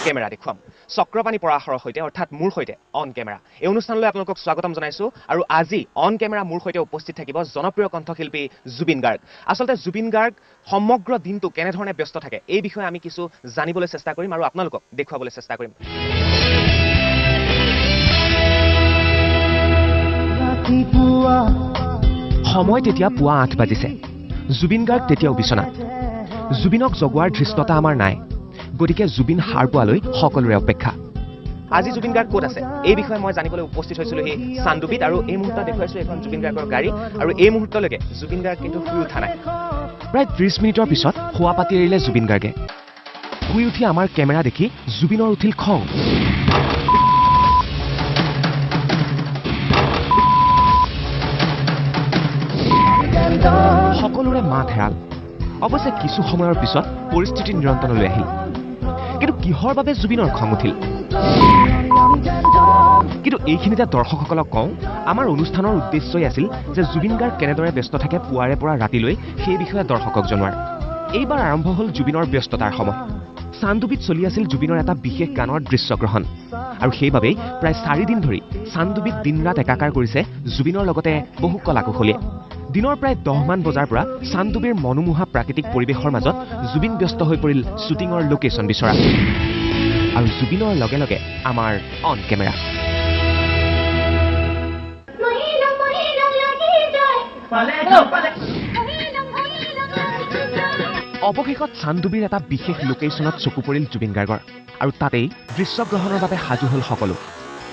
Camera দেখুৱাম চক্ৰপাণী পৰাশৰৰ সৈতে অৰ্থাৎ মোৰ সৈতে অন কেমেৰা এই অনুষ্ঠানলৈ আপোনালোকক স্বাগতম জনাইছো আৰু আজি অন কেমেৰা মোৰ সৈতে উপস্থিত থাকিব জনপ্ৰিয় কণ্ঠশিল্পী জুবিন গাৰ্গ আচলতে জুবিন গাৰ্গ সমগ্ৰ দিনটো কেনেধৰণে ব্যস্ত থাকে এই বিষয়ে আমি কিছু জানিবলৈ চেষ্টা কৰিম আৰু আপোনালোকক দেখুৱাবলৈ চেষ্টা কৰিম সময় তেতিয়া পুৱা ৮ বাজিছে জুবিন গাৰ্গ তেতিয়াও বিচনাত জুবিনক জগোৱাৰ ধৃষ্টতা আমাৰ নাই গতিকে জুবিন সাৰ পোৱালৈ সকলোৰে অপেক্ষা আজি জুবিন গাৰ্গ ক'ত আছে এই বিষয়ে মই জানিবলৈ উপস্থিত হৈছিলোঁ সেই চান্দুবিত আৰু এই মুহূৰ্তত দেখুৱাইছোঁ এখন জুবিন গাৰ্গৰ গাড়ী আৰু এই মুহূৰ্তলৈকে জুবিন গাৰ্গ কিন্তু শুই উঠা নাই প্ৰায় ৩০ মিনিটৰ পিছত শোৱা পাতি এৰিলে জুবিন গাৰ্গে শুই উঠি আমাৰ কেমেৰা দেখি জুবিনৰ উঠিল খং সকলোৰে মাত হেৰাল অৱশ্যে কিছু সময়ৰ পিছত পৰিস্থিতি নিয়ন্ত্ৰণলৈ আহিল কিন্তু কিহৰ বাবে জুবিনৰ খং উঠিল কিন্তু এইখিনিতে দৰ্শকসকলক কওঁ আমাৰ অনুষ্ঠানৰ উদ্দেশ্যই আছিল যে জুবিন গাৰ্গ কেনেদৰে ব্যস্ত থাকে পুৱাৰে পৰা ৰাতিলৈ সেই বিষয়ে দৰ্শকক জনোৱাৰ এইবাৰ আৰম্ভ হ'ল জুবিনৰ ব্যস্ততাৰ সময় চান্দুবিত চলি আছিল জুবিনৰ এটা বিশেষ গানৰ দৃশ্যগ্ৰহণ আৰু সেইবাবেই প্ৰায় 4 দিন ধৰি চান্দুবিত দিন-ৰাত একাকাৰ কৰিছে জুবিনৰ লগতে বহু কলাকুশলীয়ে দিনৰ প্ৰায় 10 মান বজাৰ পৰা চান্দুবিৰ মনোমোহা প্ৰাকৃতিক পৰিৱেশৰ মাজত জুবিন ব্যস্ত হৈ পৰিল শ্বুটিঙৰ লোকেশ্যন বিচৰা আৰু জুবিনৰ লগে লগে আমাৰ অন কেমেৰা অৱশেষত চান্দুবিৰ এটা বিশেষ লোকেশ্যনত চকু পৰিল জুবিন গাৰ্গৰ আৰু তাতেই দৃশ্যগ্ৰহণৰ বাবে সাজু হ'ল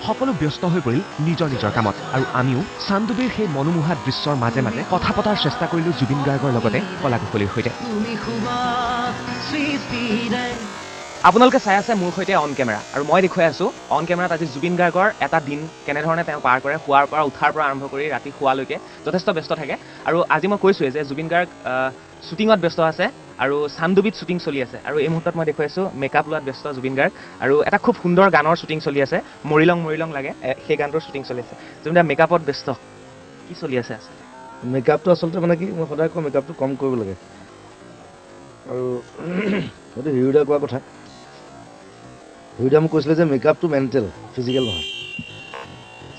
সকলো ব্যস্ত হৈ পৰিল নিজৰ নিজৰ কামত আৰু আমিও চান্দুবিৰ সেই মনোমোহা দৃশ্যৰ মাজে মাজে কথা পতাৰ চেষ্টা কৰিলোঁ জুবিন গাৰ্গৰ লগতে কলাকুশলীৰ সৈতে আপোনালোকে চাই আছে মোৰ সৈতে অন কেমেৰা আৰু মই দেখুৱাই আছোঁ অন কেমেৰাত আজি জুবিন গাৰ্গৰ এটা দিন কেনেধৰণে তেওঁ পাৰ কৰে শুৱাৰ পৰা উঠাৰ পৰা আৰম্ভ কৰি ৰাতি শুৱালৈকে যথেষ্ট ব্যস্ত থাকে আৰু আজি মই কৈছোঁৱে যে জুবিন গাৰ্গ শ্বুটিঙত ব্যস্ত আছে আৰু চান্দুবিত শ্বুটিং চলি আছে আৰু এই মুহূৰ্তত মই দেখুৱাইছোঁ মেকআপ লোৱাত ব্যস্ত জুবিন গাৰ্গ আৰু এটা খুব সুন্দৰ গানৰ শ্বুটিং চলি আছে মৰিলং লাগে সেই গানটোৰ শ্বুটিং চলি আছে জুবিন দা মেকআপত ব্যস্ত কি চলি আছে মেকআপটো আচলতে মানে কি মই সদায় কওঁ মেকআপটো কম কৰিব লাগে আৰু সেইটো হিৰোদা কোৱা কথা হিৰোদা মোক কৈছিলে যে মেকআপটো মেণ্টেল ফিজিকেল নহয়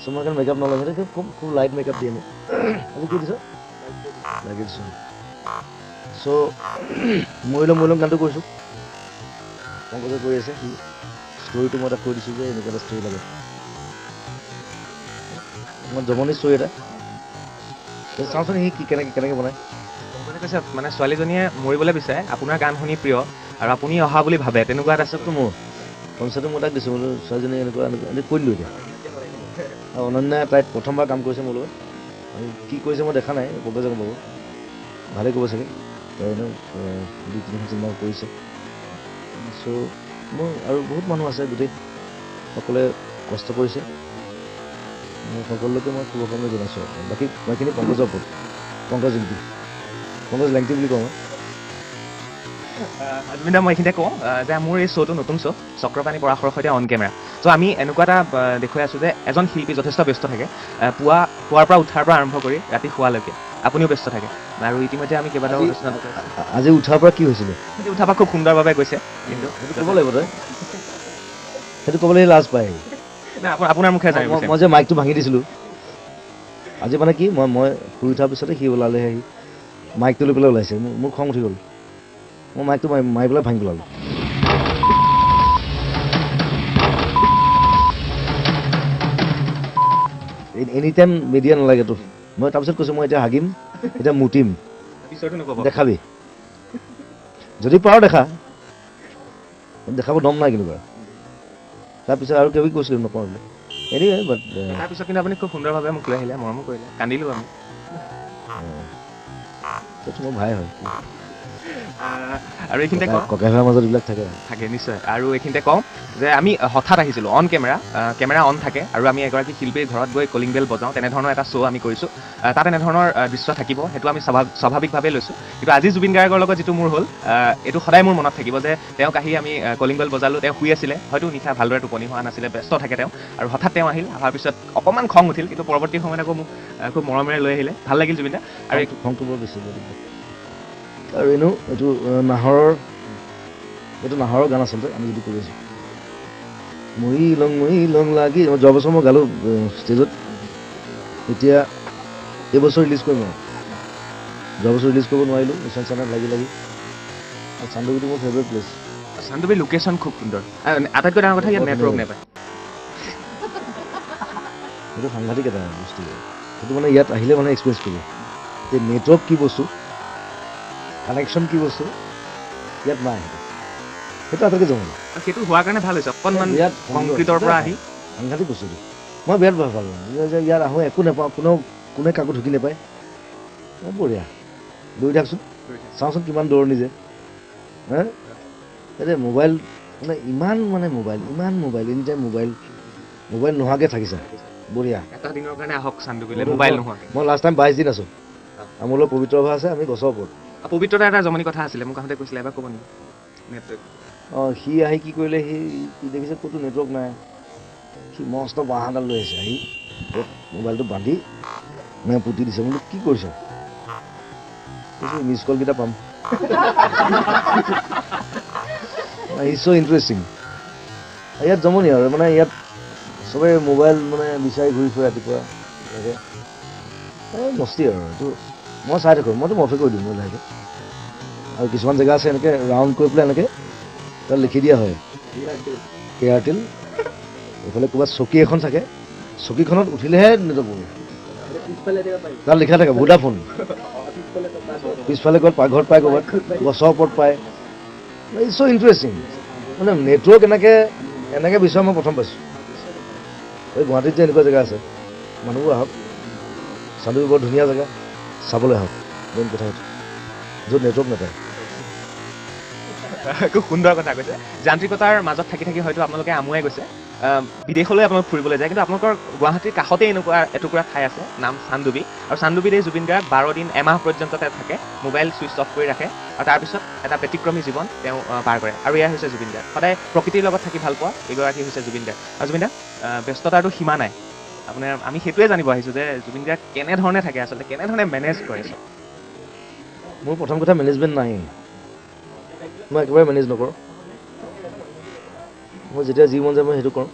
চ' মই কাৰণে মেকআপ নলওঁ সেইটো খুব লাইট মেকআপ দিয়ে মোক আজি কি দিছ লাগি দিছোঁ চ' মৰিলং গানটো কৈছোঁ পংকজে কৰি আছে সি ষ্টৰিটো মই তাক কৈ দিছোঁ যে এনেকুৱা এটা ষ্টৰি লাগে মই জমনি ষ্টৰি এটা চাওঁচোন সি কেনেকৈ বনায় পংকজে কৈছে মানে ছোৱালীজনীয়ে মৰিবলৈ বিচাৰে আপোনাৰ গান শুনি প্ৰিয় আৰু আপুনি অহা বুলি ভাবে তেনেকুৱা এটা কনচেপ্টটো মোৰ মই তাক দিছোঁ বোলো ছোৱালীজনী এনেকুৱা কৈ দিলোঁ এতিয়া আৰু অনন্যাই তাইত প্ৰথমবাৰ কাম কৰিছে মোৰ লগত আৰু কি কৰিছে মই দেখা নাই পংকজে ক'ব ভালেই ক'ব চাগে তাই এনেও 2-3 চিনেমা কৰিছে চ' মোৰ আৰু বহুত মানুহ আছে গোটেই সকলোৱে কষ্ট কৰিছে মই সকলোকে মই শুভকামনা জনাইছোঁ বাকী মইখিনি পংকজৰ ওপৰত পংকজ লেংটি বুলি কওঁ জুবিন দা মই এইখিনিতে কওঁ যে মোৰ এই শ্ব'টো নতুন শ্ব' চক্ৰপাণী পৰাশৰৰ সৈতে অন কেমেৰা চ' আমি এনেকুৱা এটা দেখুৱাই আছোঁ যে এজন শিল্পী যথেষ্ট ব্যস্ত থাকে পুৱাৰ পৰা উঠাৰ পৰা আৰম্ভ কৰি ৰাতি শুৱালৈকে আপুনিও ব্যস্ত থাকে আৰু ইতিমধ্যে আমি কেইবাটাও আজি উঠাৰ পৰা কি হৈছিলে আজি উঠাৰ পৰা খুব সুন্দৰভাৱে গৈছে কিন্তু সেইটো ক'ব লাগিব তই সেইটো ক'বলৈ লাজ পায় আপোনাৰ মুখে জানিব মই যে মাইকটো ভাঙি দিছিলোঁ আজি মানে কি মই শুই উঠাৰ পিছতে সি ওলালে আহি মাইকটো লৈ পেলাই ওলাইছে মোৰ খং উঠি গ'ল মই মাইকটো মাৰি পেলাই ভাঙি পেলালোঁ এনি টাইম মিডিয়া নালাগেতো মই তাৰপিছত কৈছোঁ মই এতিয়া হাগিম এতিয়া মুতিম দেখাবি যদি পাৰ দেখাব দম নাই কিন্তু বাৰু তাৰপিছত আৰু কিবা কৈছিলোঁ নকওঁ বোলে এনেই বাট তাৰপিছত কিন্তু আপুনি খুব সুন্দৰভাৱে মোক লৈ আহিলে মৰমো কৰিলে কান্দিলোঁ আমি মোৰ ভাই হয় আৰু এইখিনিতে ককাইভাইৰ মাজত এইবিলাক থাকে নিশ্চয় আৰু এইখিনিতে কওঁ যে আমি হঠাৎ আহিছিলোঁ অন কেমেৰা অন থাকে আৰু আমি এগৰাকী শিল্পীৰ ঘৰত গৈ কলিং বেল বজাওঁ তেনেধৰণৰ এটা শ্ব' আমি কৰিছোঁ তাত এনেধৰণৰ দৃশ্য থাকিব সেইটো আমি স্বাভাৱিকভাৱে লৈছোঁ কিন্তু আজি জুবিন গাৰ্গৰ লগত যিটো মোৰ হ'ল এইটো সদায় মোৰ মনত থাকিব যে তেওঁক আহি আমি কলিং বেল বজালোঁ তেওঁ শুই আছিলে হয়তো নিশা ভালদৰে টোপনি হোৱা নাছিলে ব্যস্ত থাকে তেওঁ আৰু হঠাৎ তেওঁ আহিল অহাৰ পিছত অকণমান খং উঠিল কিন্তু পৰৱৰ্তী সময়ত আকৌ মোক খুব মৰমেৰে লৈ আহিলে ভাল লাগিল জুবিন দা আৰু খংটো বৰ বেছি আৰু এনেও এইটো নাহৰৰ এইটো নাহৰৰ গান আচলতে আমি যিটো কৰি আছোঁ মৰি লং লাগি যোৱা বছৰ মই গালোঁ ষ্টেজত এতিয়া এইবছৰ ৰিলিজ কৰিম আৰু যোৱা বছৰ ৰিলিজ কৰিব নোৱাৰিলোঁ মিছন চাইনাত লাগি আৰু চান্দুবিটো মোৰ ফেভৰেট প্লেচ চান্দুবিৰ লোকেশ্যন খুব সুন্দৰ আটাইতকৈ ডাঙৰ কথা ইয়াত নেটৱৰ্ক নাপায় সেইটো সাংঘাতিক এটা বস্তু সেইটো মানে ইয়াত আহিলে মানে এক্সপিৰিয়েঞ্চ কৰিব যে নেটৱৰ্ক কি বস্তু কানেকশ্যন কি বস্তু ইয়াত নাই সেইটো আটাইতকৈ জমনি সেইটো হোৱাৰ কাৰণে ভাল হৈছে অকণমান ইয়াত কংক্ৰিটৰ পৰা আহি সাংঘাতিক বস্তুটো মই বিৰাট ভাল পালোঁ যে ইয়াত আহোঁ একো নাপাওঁ কোনে কাকো ঢুকি নাপায় বঢ়িয়া দৌৰি থাকচোন চাওঁচোন কিমান দৌৰণি যে হে এতিয়া মোবাইল মানে ইমান মোবাইল এনি টাইম মোবাইল নোহোৱাকৈ থাকিছা বঢ়িয়া এটা দিনৰ কাৰণে আহক চান্দুবিলে মোবাইল নোহোৱাকৈ মই লাষ্ট টাইম 22 দিন আছোঁ আমাৰ লগত পবিত্ৰ ভা আছে আমি গছৰ ওপৰত পবিত্ৰতা এটা জমনি কথা আছিলে মোক আহোঁতে কৈছিলে এবাৰ ক'ব নেকি নেটৱৰ্ক সি আহি কি কৰিলে সি দেখিছে ক'তো নেটৱৰ্ক নাই সি মস্ত বাঁহ এডাল লৈ আহিছে আহি মোবাইলটো বান্ধি মানে পুতি দিছে বোলো কি কৰিছ মিছ কলকেইটা পাম ইটছ চ' ইণ্টাৰেষ্টিং ইয়াত জমনি আৰু মানে ইয়াত চবেই মোবাইল মানে বিচাৰি ঘূৰি ফুৰে ৰাতিপুৱা এনেকৈ মস্তি আৰু এইটো মই চাই থাকোঁ মইতো মফে কৰি দিওঁ মই লাহেকৈ আৰু কিছুমান জেগা আছে এনেকৈ ৰাউণ্ড কৰি পেলাই এনেকৈ তাত লিখি দিয়া হয় এয়াৰটেল এইফালে ক'ৰবাত চকী এখন থাকে চকীখনত উঠিলেহে নেটৱৰ্ক পাব তাত লিখা থাকে ভোডাফোন পিছফালে ক'ৰবাত পাকঘৰত পায় ক'ৰবাত গছৰ ওপৰত পায় ইটছ চ' ইণ্টাৰেষ্টিং মানে নেটৱৰ্ক এনেকৈ বিচৰা মই প্ৰথম পাইছোঁ এই গুৱাহাটীত যে এনেকুৱা জেগা আছে মানুহবোৰ আহক চান্দুবি বৰ ধুনীয়া জেগা চাবলৈ আহক মেইন কথা সেইটো য'ত নেটৱৰ্ক নাপায় খুব সুন্দৰ কথা কৈছে যান্ত্ৰিকতাৰ মাজত থাকি থাকি হয়তো আপোনালোকে আমুৱাই গৈছে বিদেশলৈ আপোনালোক ফুৰিবলৈ যায় কিন্তু আপোনালোকৰ গুৱাহাটীৰ কাষতে এনেকুৱা এটুকুৰা ঠাই আছে নাম চান্দুবি আৰু চান্দুবিত এই জুবিন গাৰ্গ 12 দিন এমাহ পৰ্যন্ত তাত থাকে মোবাইল ছুইচ অফ কৰি ৰাখে আৰু তাৰপিছত এটা ব্যতিক্ৰমী জীৱন তেওঁ পাৰ কৰে আৰু এয়া হৈছে জুবিন গাৰ্গ সদায় প্ৰকৃতিৰ লগত থাকি ভাল পোৱা এগৰাকী হৈছে জুবিন গাৰ্গ আৰু জুবিন দা ব্যস্ততাৰতো সীমা নাই আপোনাৰ আমি সেইটোৱে জানিব আহিছোঁ যে জুবিন গাৰ্গ কেনেধৰণে থাকে আচলতে কেনেধৰণে মেনেজ কৰে মোৰ প্ৰথম কথা মেনেজমেণ্ট নাই মই একেবাৰে মেনেজ নকৰোঁ মই যেতিয়া যি মন যায় মই সেইটো কৰোঁ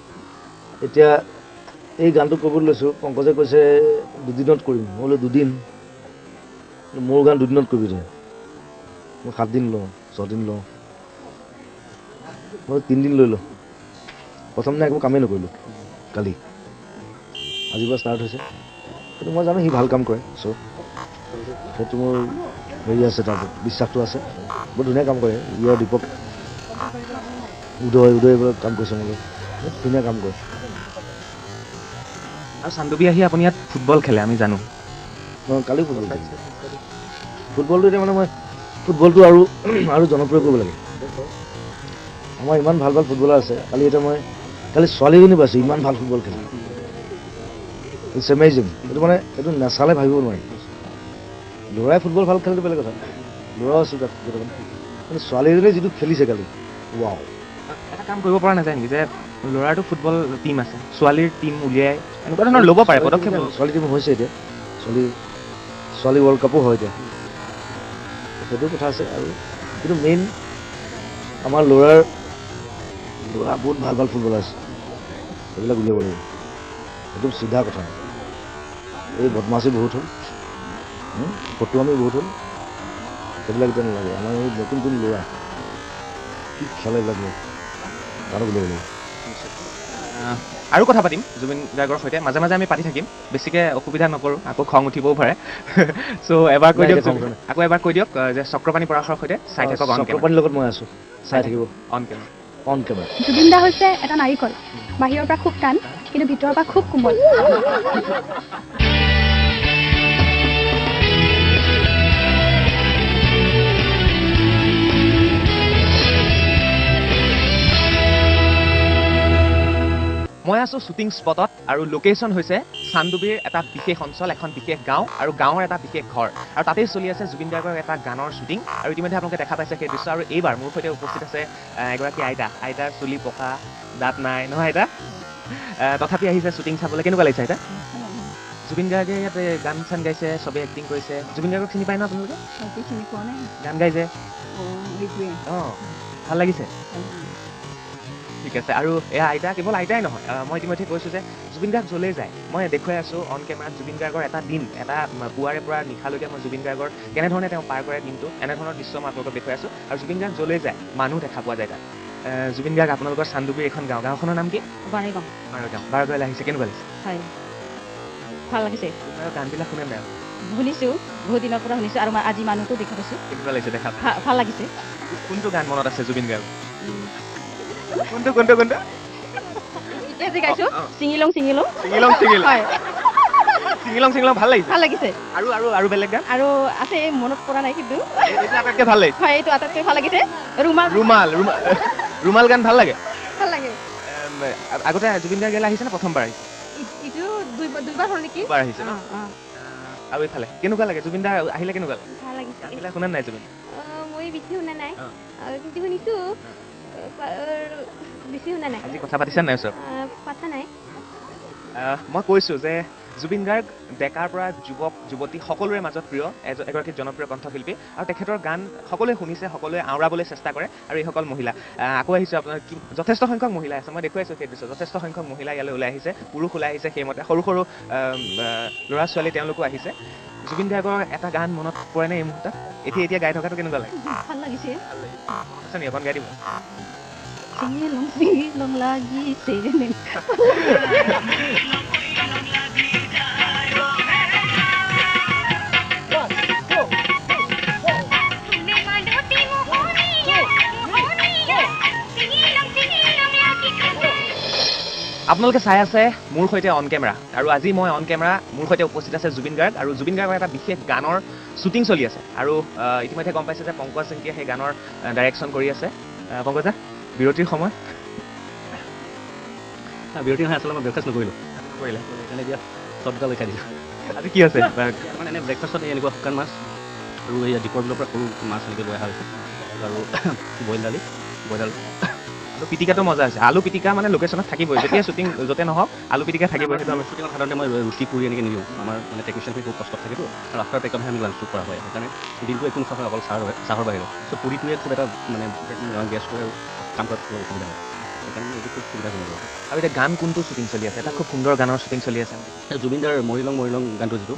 এতিয়া এই গানটো কৰিবলৈ লৈছোঁ পংকজে কৈছে 2 দিনত কৰিম মই বোলো 2 দিন মোৰ গান 2 দিনত কৰিবি তই মই 7 দিন লওঁ 6 দিন লওঁ মই 3 দিন লৈ লওঁ প্ৰথম দিনা একো কামেই নকৰিলোঁ কালি আজিৰ পৰা ষ্টাৰ্ট হৈছে কিন্তু মই জানো সি ভাল কাম কৰে চ' সেইটো মোৰ হেৰি আছে তাৰ বিশ্বাসটো আছে বৰ ধুনীয়া কাম কৰে ইয়াৰ দীপক উদয় কাম কৰিছে মোৰ ধুনীয়া কাম কৰে আৰু চান্দুবি আহি আপুনি ইয়াত ফুটবল খেলে আমি জানো মই কালি ফুটবল খেলিছোঁ ফুটবলটো এতিয়া মানে মই ফুটবলটো আৰু জনপ্ৰিয় কৰিব লাগে আমাৰ ইমান ভাল ভাল ফুটবলাৰ আছে কালি ছোৱালীজনী পাইছোঁ ইমান ভাল ফুটবল খেলে ইটছ এমেজিং এইটো নেচালে ভাবিব নোৱাৰি ল'ৰাই ফুটবল ভাল খেলিটো বেলেগ কথা ল'ৰাও আছোঁ তাত কেইটামান কিন্তু ছোৱালীজনী যিটো খেলিছে কালি ৱাও এটা কাম কৰিব পৰা নাযায় নেকি যে ল'ৰাটো ফুটবল টীম আছে ছোৱালীৰ টীম উলিয়াই এনেকুৱা ধৰণৰ ল'ব পাৰে পদক্ষেপ ছোৱালী টীম হৈছে এতিয়া ছোৱালী ৱৰ্ল্ড কাপো হয় এতিয়া সেইটো কথা আছে আৰু কিন্তু মেইন আমাৰ ল'ৰা বহুত ভাল ভাল ফুটবলাৰ আছে সেইবিলাক উলিয়াব লাগিব একদম চিধা কথা এই বদমাছি বহুত হ'ল ফটোৱামি বহুত হ'ল সেইবিলাক এতিয়া নালাগে আমাৰ এই নতুন ল'ৰা কি খেলে এইবিলাক গানো উলিয়াব লাগিব আৰু কথা পাতিম জুবিন গাৰ্গৰ সৈতে মাজে মাজে আমি পাতি থাকিম বেছিকৈ অসুবিধা নকৰোঁ আকৌ খং উঠিবও পাৰে চ' এবাৰ কৈ দিয়ক আকৌ এবাৰ কৈ দিয়ক যে চক্ৰপাণি পৰাশৰ সৈতে চাই থাকক চক্ৰপাণিৰ লগত মই আছোঁ চাই থাকিব অন কেমেৰা জুবিন দা হৈছে এটা নাৰিকল বাহিৰৰ পৰা খুব টান কিন্তু ভিতৰৰ পৰা খুব কোমল মই আছোঁ শ্বুটিং স্পটত আৰু লোকেশ্যন হৈছে চান্দুবিৰ এটা বিশেষ অঞ্চল এখন বিশেষ গাঁও আৰু গাঁৱৰ এটা বিশেষ ঘৰ আৰু তাতেই চলি আছে জুবিন গাৰ্গৰ এটা গানৰ শ্বুটিং আৰু ইতিমধ্যে আপোনালোকে দেখা পাইছে সেই দৃশ্য আৰু এইবাৰ মোৰ সৈতে উপস্থিত আছে এগৰাকী আইতাৰ চুলি পকা দাঁত নাই নহয় আইতা তথাপি আহিছে শ্বুটিং চাবলৈ কেনেকুৱা লাগিছে আইতা জুবিন গাৰ্গে ইয়াতে গান চান গাইছে চবেই এক্টিং কৰিছে জুবিন গাৰ্গক চিনি পায় ন আপোনালোকে চিনি পোৱা নাই গান গাইছে সেইটোৱে অঁ ভাল লাগিছে ঠিক আছে আৰু এয়া আইতা কেৱল আইতাই নহয় মই ইতিমধ্যে কৈছোঁ যে জুবিন গাৰ্গ য'লৈ যায় মই দেখুৱাই আছোঁ অন কেমেৰাত জুবিন গাৰ্গৰ এটা দিন এটা পুৱাৰে পৰা নিশালৈকে মই জুবিন গাৰ্গৰ কেনেধৰণে তেওঁ পাৰ কৰে দিনটো এনেধৰণৰ দৃশ্য মই আপোনালোকক দেখুৱাই আছোঁ আৰু জুবিন গাৰ্গ য'লৈ যায় মানুহ দেখা পোৱা যায় তাত জুবিন গাৰ্গ আপোনালোকৰ চান্দুবিৰ এখন গাঁওখনৰ নাম কি বাৰগাঁৱলৈ আহিছে কেনেকুৱা লাগিছে হয় ভাল লাগিছে গানবিলাক শুনে নাই শুনিছোঁ বহুত দিনৰ পৰা শুনিছোঁ আৰু আজি মানুহটো দেখা পাইছোঁ কেনেকুৱা লাগিছে দেখা ভাল লাগিছে কোনটো গান মনত আছে জুবিন গাৰ্গ কোনটো এতিয়া যে গাইছোঁ চিঙিলং চিঙিলং চিঙিলং ভাল লাগিছে ভাল লাগিছে আৰু বেলেগ গান আৰু আছে মনত পৰা নাই কিন্তু এইটো আটাইতকৈ ভাল লাগিছে হয় এইটো আটাইতকৈ ভাল লাগিছে ৰুমাল গান ভাল লাগে ভাল লাগে আগতে জুবিন গাৰ্গ আহিছে নে প্ৰথমবাৰ আহিছে ইটো দুইবাৰ হ'ল নেকি দুবাৰ আহিছে ন আৰু এইফালে কেনেকুৱা লাগে জুবিন দা আহিলে কেনেকুৱা লাগে ভাল লাগিছে গানবিলাক শুনা নাই জুবিন মই বেছি শুনা নাই কিন্তু শুনিছোঁ বেছি শুনা নাই আজি কথা পাতিছা নাই ওচৰত পাতা নাই মই কৈছোঁ যে জুবিন গাৰ্গ ডেকাৰ পৰা যুৱক যুৱতী সকলোৰে মাজত প্ৰিয় এগৰাকী জনপ্ৰিয় কণ্ঠশিল্পী আৰু তেখেতৰ গান সকলোৱে শুনিছে সকলোৱে আওৰাবলৈ চেষ্টা কৰে আৰু এইসকল মহিলা আকৌ আহিছোঁ আপোনাৰ যথেষ্ট সংখ্যক মহিলা আছে মই দেখুৱাইছোঁ সেই দৃশ্য যথেষ্ট সংখ্যক মহিলা ইয়ালৈ ওলাই আহিছে পুৰুষ ওলাই আহিছে সেইমতে সৰু সৰু ল'ৰা ছোৱালী তেওঁলোকো আহিছে জুবিন গাৰ্গৰ এটা গান মনত পৰে নে এই মুহূৰ্তত এতিয়া গাই থকাটো কেনেকুৱা লাগে ভাল লাগিছে আছে নি এখন গাই দিব চিঙিলং লাগিছে আপোনালোকে চাই আছে মোৰ সৈতে অন কেমেৰা আৰু আজি মই অন কেমেৰা মোৰ সৈতে উপস্থিত আছে জুবিন গাৰ্গ আৰু জুবিন গাৰ্গৰ এটা বিশেষ গানৰ শ্বুটিং চলি আছে আৰু ইতিমধ্যে গম পাইছে যে পংকজ সিংকিয়ে সেই গানৰ ডাইৰেকশ্যন কৰি আছে পংকজা বিৰতিৰ সময় বিৰতি নহয় আচলতে মই ব্ৰেকফাষ্ট নকৰিলোঁ কৰিলে সেইকাৰণে এতিয়া চট দুটা লিখাই দিলোঁ আজি কি আছে মানে এনেই ব্ৰেকফাষ্টত এনেকুৱা শুকান মাছ আৰু এই দীপৰ বিলৰ পৰা সৰু মাছ এনেকৈ লৈ অহা হৈছে আৰু বইল দালি আলু পিটিকাটো মজা হৈছে আলু পিটিকা মানে লোকেশ্যনত থাকিবই যেতিয়া শ্বুটিং য'তে নহওক আলু পিটিকা থাকিবই সেইটো আমি শ্বুটিঙত সাধাৰণতে মই ৰুটি পুৰি এনেকৈ নিদিওঁ আমাৰ মানে টেকনিচিয়ানখিনি খুব কষ্টত থাকেতো আৰু আফটাৰ টেকতহে আমি লাঞ্চটো কৰা হয় সেইকাৰণে দিনটো একো নোখোৱা হয় অকল চাহৰ বাহিৰত চ' পুৰিটোৱে খুব এটা মানে গেছটো কাম কৰাত খুব অসুবিধা হয় সেইকাৰণে এইটো খুব সুবিধাজনক আৰু এতিয়া গান কোনটো শ্বুটিং চলি আছে এটা খুব সুন্দৰ গানৰ শ্বুটিং চলি আছে জুবিন দাৰ মৰিলং গানটো যিটো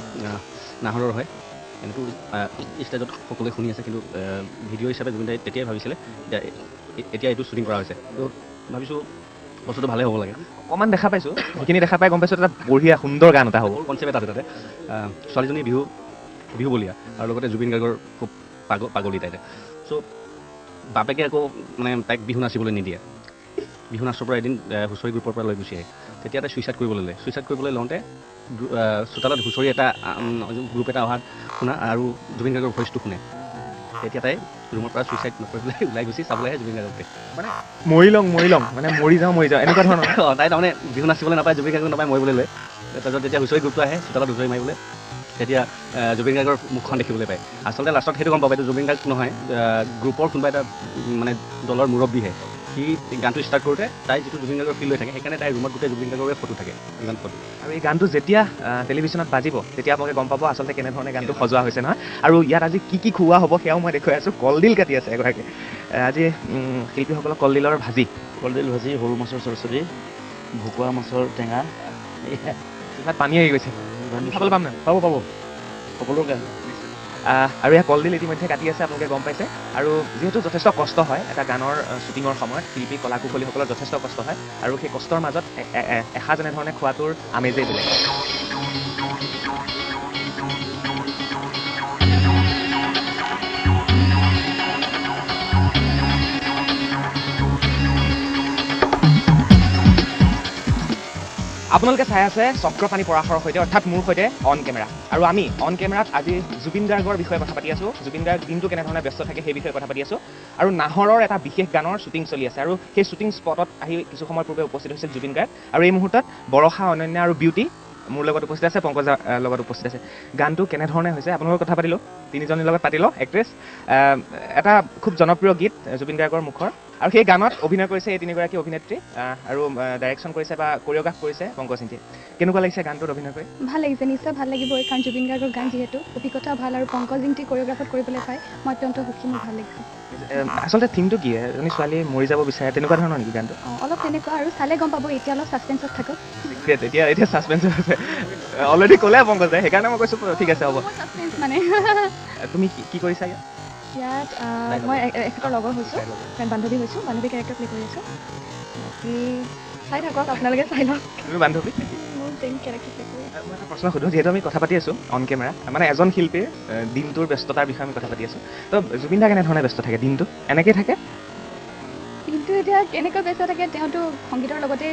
নাহৰৰ হয় এনেটো ষ্টেজত সকলোৱে শুনি আছে কিন্তু ভিডিঅ' হিচাপে জুবিন দাই তেতিয়াই ভাবিছিলে এতিয়া এইটো শ্বুটিং কৰা হৈছে তো ভাবিছোঁ বস্তুটো ভালেই হ'ব লাগে অকণমান দেখা পাইছোঁ সেইখিনি দেখা পাই গম পাইছোঁ এটা বঢ়িয়া সুন্দৰ গান এটা হ'ব কনচেপ্ট এটা তাতে ছোৱালীজনী বিহু বলীয়া আৰু লগতে জুবিন গাৰ্গৰ খুব পাগলী তাইতে চ' বাপেকে আকৌ মানে তাইক বিহু নাচিবলৈ নিদিয়ে বিহু নাচৰ পৰা এদিন হুঁচৰি গ্ৰুপৰ পৰা লৈ গুচি আহে তেতিয়া তাই ছুইচাইড কৰিবলৈ লওঁতে চোতালত হুঁচৰি এটা গ্ৰুপ এটা অহাত শুনা আৰু জুবিন গাৰ্গৰ ভইচটো শুনে তেতিয়া তাই ৰুমৰ পৰা ছুইচাইড নকৰি পেলাই ওলাই গুচি চাবলৈ আহে জুবিন গাৰ্গকে মানে মৰিলং মানে মৰি যাওঁ এনেকুৱা ধৰণৰ তাই তাৰমানে বিহু নাচিবলৈ নাপায় জুবিন গাৰ্গক নাপায় মৰিবলৈ লৈ তাৰপিছত যেতিয়া হুঁচৰি গ্ৰুপটো আহে চোতালত হুঁচৰি মাৰিবলৈ তেতিয়া জুবিন গাৰ্গৰ মুখখন দেখিবলৈ পায় আচলতে লাষ্টত সেইটো গম পাব এইটো জুবিন গাৰ্গ নহয় গ্ৰুপৰ কোনোবা এটা মানে দলৰ মুৰব্বীহে সি গানটো ষ্টাৰ্ট কৰোঁতে তাই যিটো জুবিন গাৰ্গৰ ফিল হৈ থাকে সেইকাৰণে তাইৰ ৰুমত গোটেই জুবিন গাৰ্গৰে ফটো থাকে ইমান ফটো আৰু এই গানটো যেতিয়া টেলিভিশ্যনত বাজিব তেতিয়া আপোনালোকে গম পাব আচলতে কেনেধৰণে গানটো সজোৱা হৈছে নহয় আৰু ইয়াত আজি কি খোৱা হ'ব সেয়াও মই দেখুৱাই আছোঁ কলডিল কাটি আছে এগৰাকী আজি শিল্পীসকলক কলডিলৰ ভাজি সৰু মাছৰ চৰচৰি ভুকুৱা মাছৰ টেঙা তাত পানী আহি গৈছে খাবলৈ পাম নাই পাব সকলো আৰু এয়া কলডিল ইতিমধ্যে কাটি আছে আপোনালোকে গম পাইছে আৰু যিহেতু যথেষ্ট কষ্ট হয় এটা গানৰ শ্বুটিঙৰ সময়ত শিল্পী কলা কুশলীসকলৰ যথেষ্ট কষ্ট হয় আৰু সেই কষ্টৰ মাজত এসাঁজ এনেধৰণে খোৱাটোৰ আমেজেই বেলেগ আপোনালোকে চাই আছে চক্ৰপাণী পৰাশৰৰ সৈতে অৰ্থাৎ মোৰ সৈতে অন কেমেৰা আৰু আমি অন কেমেৰাত আজি জুবিন গাৰ্গৰ বিষয়ে কথা পাতি আছোঁ জুবিন গাৰ্গ দিনটো কেনেধৰণে ব্যস্ত থাকে সেই বিষয়ে কথা পাতি আছোঁ আৰু নাহৰৰ এটা বিশেষ গানৰ শ্বুটিং চলি আছে আৰু সেই শ্বুটিং স্পটত আহি কিছু সময়ৰ পূৰ্বে উপস্থিত হৈছিল জুবিন গাৰ্গ আৰু এই মুহূৰ্তত বৰষা অনন্যা আৰু বিউটি মোৰ লগত উপস্থিত আছে পংকজৰ লগত উপস্থিত আছে গানটো কেনেধৰণে হৈছে আপোনালোকৰ কথা পাতিলোঁ তিনিজনীৰ লগত পাতিলোঁ এক্ট্ৰেছ এটা খুব জনপ্ৰিয় গীত জুবিন গাৰ্গৰ মুখৰ আৰু সেই গানত অভিনয় কৰিছে এই তিনিগৰাকী অভিনেত্ৰী আৰু ডাইৰেকশ্যন কৰিছে বা কোৰিঅ'গ্ৰাফ কৰিছে পংকজ সিংকিয়ে কেনেকুৱা লাগিছে গানটোত অভিনয় কৰি ভাল লাগিছে নিশ্চয় ভাল লাগিবই কাৰণ জুবিন গাৰ্গৰ গান যিহেতু অভিজ্ঞতা ভাল আৰু পংকজ ইংতি কোৰিঅ'গ্ৰাফত কৰিবলৈ পাই মই অত্যন্ত সুখী মোৰ ভাল লাগিছে আচলতে থিমটো কি এজনী ছোৱালী মৰি যাব বিচাৰে তেনেকুৱা ধৰণৰ নেকি গানটো অলপ তেনেকুৱা আৰু চালে গম পাব এতিয়া অলপ ছাছপেন্সত থাকক চিক্ৰেট এতিয়া ছাছপেন্স আছে অলৰেডি ক'লে পংকজে সেইকাৰণে মই কৈছোঁ ঠিক আছে হ'ব ছাছপেন্স মানে তুমি কি কৰিছা ইয়াত ইয়াত মই এখেতৰ লগৰ হৈছোঁ বান্ধৱী হৈছোঁ বান্ধৱী কেৰেক্টাৰ প্লে কৰি আছোঁ বাকী চাই থাকক আপোনালোকে চাই লওক তুমি বান্ধৱী মোৰ চেম কেৰেক্টাৰ প্লে কৰি মই এটা প্ৰশ্ন সুধোঁ যিহেতু আমি কথা পাতি আছোঁ অন কেমেৰা মানে এজন শিল্পীৰ দিনটোৰ ব্যস্ততাৰ বিষয়ে আমি কথা পাতি আছোঁ তো জুবিন দা কেনেধৰণে ব্যস্ত থাকে দিনটো এনেকেই থাকে কিন্তু এতিয়া কেনেকৈ ব্যস্ত থাকে তেওঁতো সংগীতৰ লগতে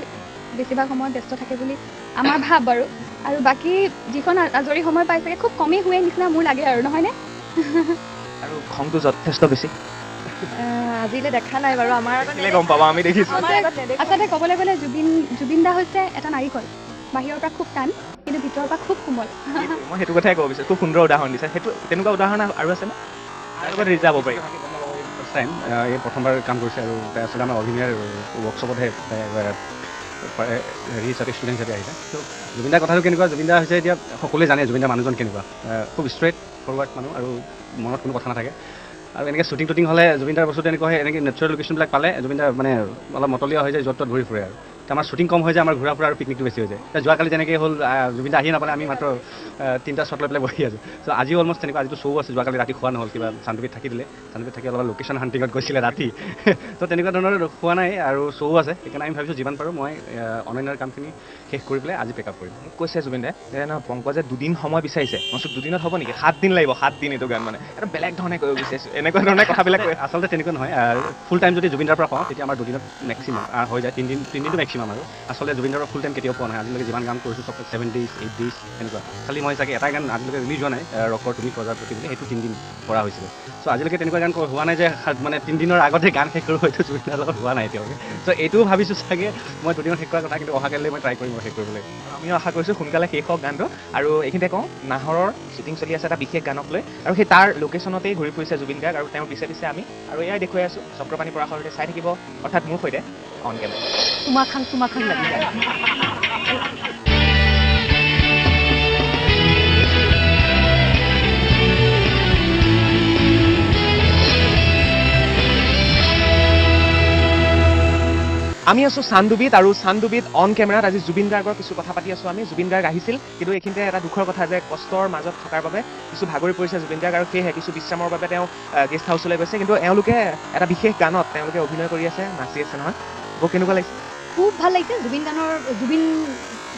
বেছিভাগ সময় ব্যস্ত থাকে বুলি আমাৰ ভাৱ আৰু বাকী যিখন আজৰি সময় পাই চাগে খুব কমেই শুৱে নিচিনা মোৰ লাগে আৰু নহয়নে আৰু খংটো যথেষ্ট বেছি আজিলৈ দেখা নাই বাৰু আমাৰ গম পাবা আমি দেখিছোঁ আচলতে ক'বলৈ গ'লে জুবিন দা হৈছে এটা নাৰিকল বাহিৰৰ পৰা খুব টান কিন্তু ভিতৰৰ পৰা খুব কোমল মই সেইটো কথাই ক'ব বিচাৰোঁ খুব সুন্দৰ উদাহৰণ দিছে সেইটো তেনেকুৱা উদাহৰণ আৰু আছেনে তাৰ লগত যাব পাৰি ফাৰ্ষ্ট টাইম এই প্ৰথমবাৰ কাম কৰিছে আৰু তাই আচলতে আমাৰ অভিনয়ৰ ৱৰ্কশ্বপতহে হেৰি হিচাপে ষ্টুডেণ্ট হিচাপে আহিছে ত' জুবিন দাৰ কথাটো কেনেকুৱা জুবিন দা হৈছে এতিয়া সকলোৱে জানে জুবিন দা মানুহজন কেনেকুৱা খুব ষ্ট্ৰেইট ফৰৱাৰ্ড মানুহ আৰু মনত কোনো কথা নাথাকে আৰু এনেকৈ শ্বুটিং হ'লে জুবিন দাৰ বস্তুটো এনেকুৱা হয় এনেকৈ নেচাৰেল লোকেশ্যনবিলাক পালে জুবিন দা মানে অলপ মতলীয়া হৈ যায় য'ত ত'ত ঘূৰি ফুৰে আৰু আমাৰ শ্বুটিং কম হৈ যায় আমাৰ ঘূৰা ফুৰা আৰু পিকনিকটো বেছি হৈ যায় যোৱাকালি যেনেকৈ হ'ল জুবিন দা আহি নাপালে আমি মাত্ৰ 3টা শ্বট লৈ পেলাই বহি আছোঁ চ' আজিও অলমষ্ট তেনেকুৱা আজিতো শ্ব' আছে যোৱাকালি ৰাতি খোৱা নহ'ল কিবা চান্দুবিত থাকি দিলে চান্দুবিত থাকি অলপ লোকেশ্যন হাণ্টিঙত গৈছিলে ৰাতি ত' তেনেকুৱা ধৰণৰ খোৱা নাই আৰু শ্ব' আছে সেইকাৰণে আমি ভাবিছোঁ যিমান পাৰোঁ মই অনলাইনৰ কামখিনি শেষ কৰি পেলাই আজি পেক আপ কৰিম মোক কৈছে জুবিন দাই পংকজে 2 দিন সময় বিচাৰিছে মই 2 দিনত হ'ব নেকি 7 দিন লাগিব 7 দিন এইটো গান মানে এটা বেলেগ ধৰণে কৰিব বিচাৰিছোঁ এনেকুৱা ধৰণে কথাবিলাক আচলতে তেনেকুৱা নহয় ফুল টাইম যদি জুবিন দাৰ পৰা পাওঁ তেতিয়া আমাৰ 2 দিনত মেক্সিমাম হৈ যায় 3 দিনটো মেক্সিমাম আৰু আচলতে জুবিন দাৰৰ ফুল টাইম কেতিয়াও পোৱা নাই আজিলৈকে যিমান কাম কৰিছোঁ চব 7 days 8 days এনেকুৱা খালি মই চাগে এটা গান আজিলৈকে ৰিলিজ হোৱা নাই ৰকৰ তুমি প্ৰজাৰ প্ৰতি বুলি সেইটো 3 দিন কৰা হৈছিলে চ' আজিলৈকে তেনেকুৱা গান হোৱা নাই যে মানে 3 দিনৰ আগতে গান শেষ কৰোঁ হয়তো জুবিন দাৰ লগত হোৱা নাই এতিয়ালৈকে চ' এইটোও ভাবিছোঁ চাগে মই 2 দিনত শেষ কৰাৰ কথা কিন্তু অহাকালিলৈ মই ট্ৰাই কৰিম শেষ কৰিবলৈ আমিও আশা কৰিছোঁ সোনকালে শেষ হওক গানটো আৰু এইখিনিতে কওঁ নাহৰৰ শ্বুটিং চলি আছে এটা বিশেষ গানক লৈ আৰু সেই তাৰ লোকেশ্যনতেই ঘূৰি ফুৰিছে জুবিন গাৰ্গ আৰু তেওঁৰ পিছে আমি আৰু এয়াই দেখুৱাই আছোঁ চক্ৰপাণী পৰাশৰ সৈতে চাই থাকিব অৰ্থাৎ মোৰ সৈতে অন কেমেৰা চুমা খাং লাগি যায় আমি আছোঁ চান্দুবিত আৰু চান্দুবিত অন কেমেৰাত আজি জুবিন গাৰ্গৰ কিছু কথা পাতি আছোঁ আমি জুবিন গাৰ্গ আহিছিল কিন্তু এইখিনিতে এটা দুখৰ কথা যে কষ্টৰ মাজত থকাৰ বাবে কিছু ভাগৰি পৰিছে জুবিন গাৰ্গ আৰু সেয়েহে কিছু বিশ্ৰামৰ বাবে তেওঁ গেষ্ট হাউচলৈ গৈছে কিন্তু এওঁলোকে এটা বিশেষ গানত তেওঁলোকে অভিনয় কৰি আছে নাচি আছে নহয় বৰ কেনেকুৱা লাগিছে খুব ভাল লাগিছে জুবিন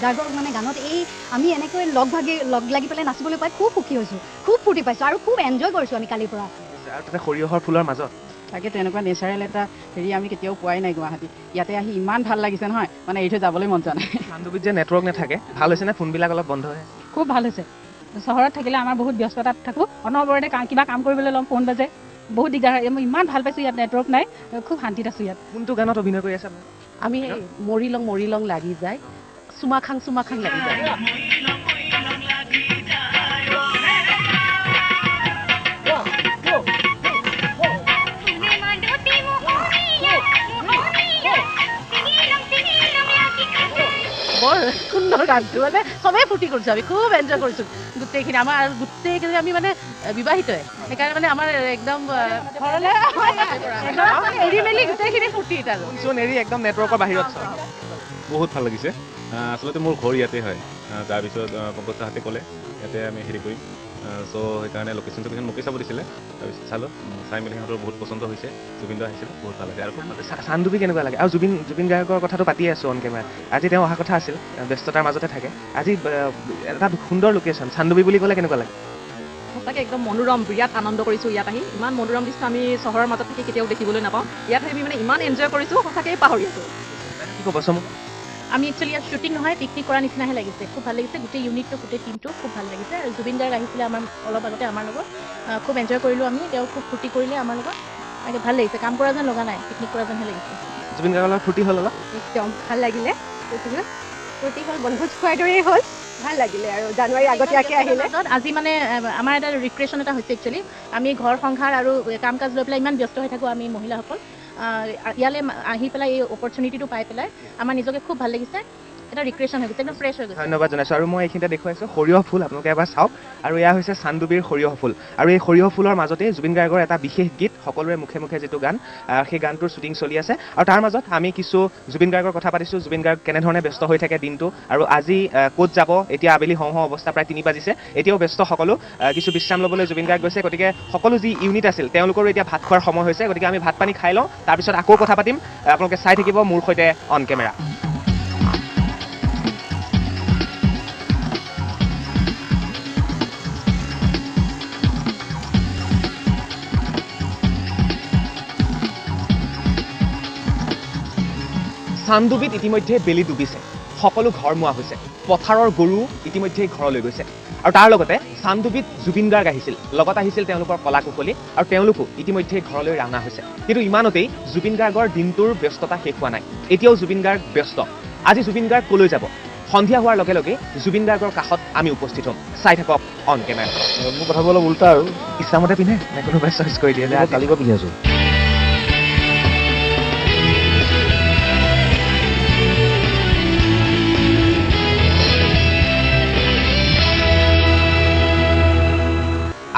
গাৰ্গৰ মানে গানত এই আমি এনেকৈ লগ লাগি পেলাই নাচিবলৈ পাই খুব সুখী হৈছোঁ খুব ফূৰ্তি পাইছোঁ আৰু খুব এনজয় কৰিছোঁ আমি কালিৰ পৰা আৰু তাতে সৰিয়হৰ ফুলৰ মাজত তাকে তেনেকুৱা নেচাৰেল এটা হেৰি আমি কেতিয়াও পোৱাই নাই গুৱাহাটী ইয়াতে আহি ইমান ভাল লাগিছে নহয় মানে এৰি থৈ যাবলৈ মন যোৱা নাই চান্দুবিত যে নেটৱৰ্ক নাথাকে ভাল হৈছেনে ফোনবিলাক অলপ বন্ধ হৈ খুব ভাল হৈছে চহৰত থাকিলে আমাৰ বহুত ব্যস্ততাত থাকোঁ অনবৰতে কিবা কাম কৰিবলৈ ল'ম ফোন বাজে বহুত দিগদাৰ হয় মই ইমান ভাল পাইছোঁ ইয়াত নেটৱৰ্ক নাই খুব শান্তিত আছোঁ ইয়াত কোনটো গানত অভিনয় কৰি আছে আমি মৰি লং লাগি যায় চুমা খাং লাগি যায় বৰ সুন্দৰ গানটো মানে চবেই ফূৰ্তি কৰিছোঁ আমি খুব এনজয় কৰিছোঁ গোটেইখিনি আমাৰ গোটেইখিনি আমি মানে বিবাহিতই সেইকাৰণে মানে আমাৰ একদম ঘৰলৈ এৰি মেলি গোটেইখিনি ফূৰ্তি আৰু এৰি একদম নেটৱৰ্কৰ বাহিৰত বহুত ভাল লাগিছে আচলতে মোৰ ঘৰ ইয়াতে হয় তাৰপিছত পংকজ ছাৰহঁতে ক'লে ইয়াতে আমি হেৰি কৰিম চ' সেইকাৰণে লোকেশ্যন মোকেই চাব দিছিলে তাৰপিছত চালোঁ চাই মেলি সিহঁতৰ বহুত পচন্দ হৈছে জুবিন দা আহিছিলে বহুত ভাল লাগে আৰু চান্দুবি কেনেকুৱা লাগে আৰু জুবিন গাৰ্গৰ কথাটো পাতিয়ে আছোঁ অন কেমেৰাত আজি তেওঁ অহা কথা আছিল ব্যস্ততাৰ মাজতে থাকে আজি এটা সুন্দৰ লোকেশ্যন চান্দুবি বুলি ক'লে কেনেকুৱা লাগে সঁচাকৈ একদম মনোৰম বিৰাট আনন্দ কৰিছোঁ ইয়াত আহি ইমান মনোৰম দৃশ্য আমি চহৰৰ মাজত থাকি কেতিয়াও দেখিবলৈ নাপাওঁ ইয়াত আমি মানে ইমান এনজয় কৰিছোঁ সঁচাকৈ পাহৰি আছোঁ কি ক'ব চমু আমি একচুৱেলি ইয়াত শ্বুটিং নহয় পিকনিক কৰা নিচিনাহে লাগিছে খুব ভাল লাগিছে গোটেই ইউনিটটো গোটেই টিমটো খুব ভাল লাগিছে আৰু জুবিন গাৰ্গ আহিছিলে আমাৰ অলপ আগতে আমাৰ লগত খুব এনজয় কৰিলোঁ আমি তেওঁ খুব ফূৰ্তি কৰিলে আমাৰ লগত ভাল লাগিছে কাম কৰা যেন লগা নাই পিকনিক কৰা যেনহে লাগিছে জুবিন গাৰ্গৰ লগত ফূৰ্তি হ'ল অলপ একদম ভাল লাগিলে ফূৰ্তি হ'ল বনভোজ খোৱাৰ দৰেই হ'ল ভাল লাগিলে আৰু জানুৱাৰী আগতীয়াকৈ আহিলে আজি মানে আমাৰ এটা ৰিক্ৰিয়েশ্যন এটা হৈছে একচুৱেলি আমি ঘৰ সংসাৰ আৰু কাম কাজ লৈ পেলাই ইমান ব্যস্ত হৈ থাকোঁ আমি মহিলাসকল ইয়ালৈ আহি পেলাই এই অপৰচুনিটিটো পাই পেলাই আমাৰ নিজকে খুব ভাল লাগিছে এটা ৰিক্ৰিয়েশ্যন হৈ গৈছে, একদম ফ্ৰেছ হৈ গৈছে। ধন্যবাদ জনাইছোঁ। আৰু মই এইখিনিতে দেখুৱাইছোঁ সৰিয়হ ফুল, আপোনালোকে এবাৰ চাওক। আৰু এয়া হৈছে চানডুবিৰ সৰিয়হ ফুল। আৰু এই সৰিয়হ ফুলৰ মাজতেই জুবিন গাৰ্গৰ এটা বিশেষ গীত, সকলোৰে মুখে মুখে যিটো গান, সেই গানটোৰ শ্বুটিং চলি আছে। আৰু তাৰ মাজত আমি কিছু জুবিন গাৰ্গৰ কথা পাতিছোঁ, জুবিন গাৰ্গ কেনেধৰণে ব্যস্ত হৈ থাকে দিনটো, আৰু আজি ক'ত যাব। এতিয়া আবেলি হওঁ হওঁ অৱস্থা, প্ৰায় 3 বাজিছে, এতিয়াও ব্যস্ত সকলো। কিছু বিশ্ৰাম ল'বলৈ জুবিন গাৰ্গ গৈছে, গতিকে সকলো যি ইউনিট আছিল তেওঁলোকৰো এতিয়া ভাত খোৱাৰ সময় হৈছে। গতিকে আমি ভাত পানী খাই লওঁ, তাৰপিছত আকৌ কথা পাতিম। আপোনালোকে চাই থাকিব মোৰ সৈতে অন কেমেৰা। চানডুবিত ইতিমধ্যে বেলি ডুবিছে, সকলো ঘৰমুৱা হৈছে, পথাৰৰ গৰু ইতিমধ্যে ঘৰলৈ গৈছে। আৰু তাৰ লগতে চানডুবিত জুবিন গাৰ্গ আহিছিল, লগত আহিছিল তেওঁলোকৰ কলা কুশলী, আৰু তেওঁলোকো ইতিমধ্যে ঘৰলৈ ৰাওনা হৈছে। কিন্তু ইমানতেই জুবিন গাৰ্গৰ দিনটোৰ ব্যস্ততা শেষ হোৱা নাই, এতিয়াও জুবিন গাৰ্গ ব্যস্ত। আজি জুবিন গাৰ্গ কলৈ যাব? সন্ধিয়া হোৱাৰ লগে লগে জুবিন গাৰ্গৰ কাষত আমি উপস্থিত হ'ম। চাই থাকক অন কেমেৰা। মোৰ কথাবোৰ অলপ উল্টা আৰু ইচ্ছামতে পিন্ধে নে কোনোবাই চইচ কৰি দিয়ে? কালিৰ পৰা পিন্ধি আছোঁ।